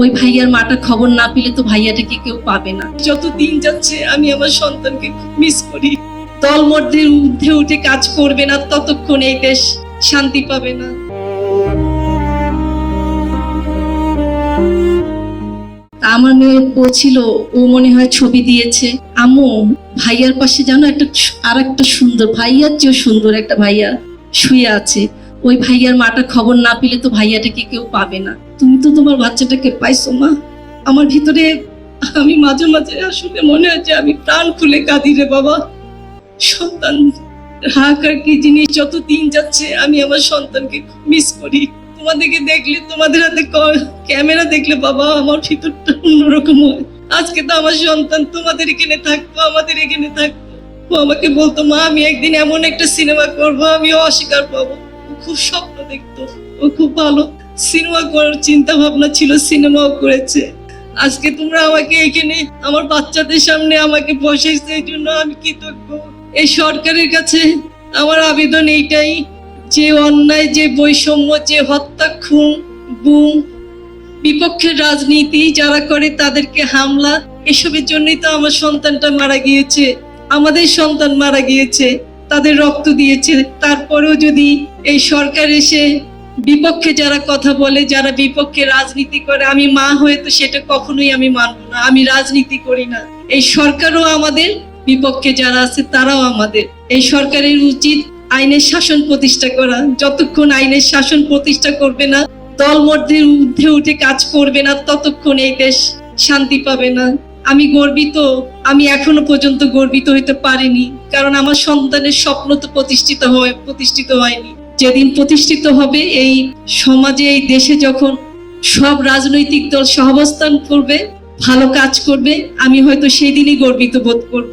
ওই ভাইয়ার মাটা খবর না পেলে তো ভাইয়াটাকে কেউ পাবে না। যত দিন যাচ্ছে আমি আমার সন্তানকে খুব মিস করি। দলমতদের ঊর্ধ্বে উঠে কাজ করবে না ততক্ষণ এই দেশ শান্তি পাবে না। আমার মেয়ে বলছিল, ও মনে হয় ছবি দিয়েছে, আম্মু ভাইয়ার পাশে জানো একটা সুন্দর, ভাইয়ার চেয়েও সুন্দর একটা ভাইয়া শুয়ে আছে। ওই ভাইয়ার মাটা খবর না পেলে তো ভাইয়াটাকে কেউ পাবে না। তুমি তো তোমার বাচ্চাটাকে পাইছো মা। আমার ভিতরে আমি মাঝে মাঝে আসলে মনে হয় যে আমি প্রাণ খুলে কাঁদি রে বাবা। সন্তান হাহাকার কি জিনিস। যত দিন যাচ্ছে আমি আমার সন্তানকে খুব মিস করি। তোমাদেরকে দেখলে, তোমাদের হাতে ক্যামেরা দেখলে বাবা আমার ভিতরটা অন্যরকম হয়। আজকে তো আমার সন্তান তোমাদের এখানে থাকতো, আমাদের এখানে থাকতো। ও আমাকে বলতো, মা আমি একদিন এমন একটা সিনেমা করবো, আমিও অস্বীকার পাবো। ও খুব স্বপ্ন দেখতো, ও খুব ভালো সিনেমা করার চিন্তা ভাবনা ছিল, সিনেমাও করেছে। আজকে তোমরা আমাকে এখানে আমার বাচ্চাদের সামনে আমাকে বসাইছে, এই জন্য আমি কৃতজ্ঞ। এই সরকারের কাছে আমার আবেদন এইটাই, যে অন্যায়, যে বৈষম্য, যে হত্যা, খুন, গুম, বিপক্ষের রাজনীতি যারা করে তাদেরকে হামলা, এসবের জন্যই তো আমার সন্তানটা মারা গিয়েছে, আমাদের সন্তান মারা গিয়েছে, তাদের রক্ত দিয়েছে। তারপরেও যদি এই সরকার এসে বিপক্ষে যারা কথা বলে, যারা বিপক্ষে রাজনীতি করে, আমি মা হয়ে তো সেটা কখনোই আমি মানব না। আমি রাজনীতি করি না। এই সরকারও আমাদের, বিপক্ষে যারা আছে তারাও আমাদের। এই সরকারের উচিত আইনের শাসন প্রতিষ্ঠা করা। যতক্ষণ আইনের শাসন প্রতিষ্ঠা করবে না, দলমতদের ঊর্ধ্বে উঠে কাজ করবে না, ততক্ষণ এই দেশ শান্তি পাবে না। আমি গর্বিত, আমি এখনো পর্যন্ত গর্বিত হইতে পারিনি, কারণ আমার সন্তানের স্বপ্ন তো প্রতিষ্ঠিত হয়নি। যেদিন প্রতিষ্ঠিত হবে, এই সমাজে, এই দেশে যখন সব রাজনৈতিক দল সহাবস্থান করবে, ভালো কাজ করবে, আমি হয়তো সেই দিনই গর্বিত বোধ করব।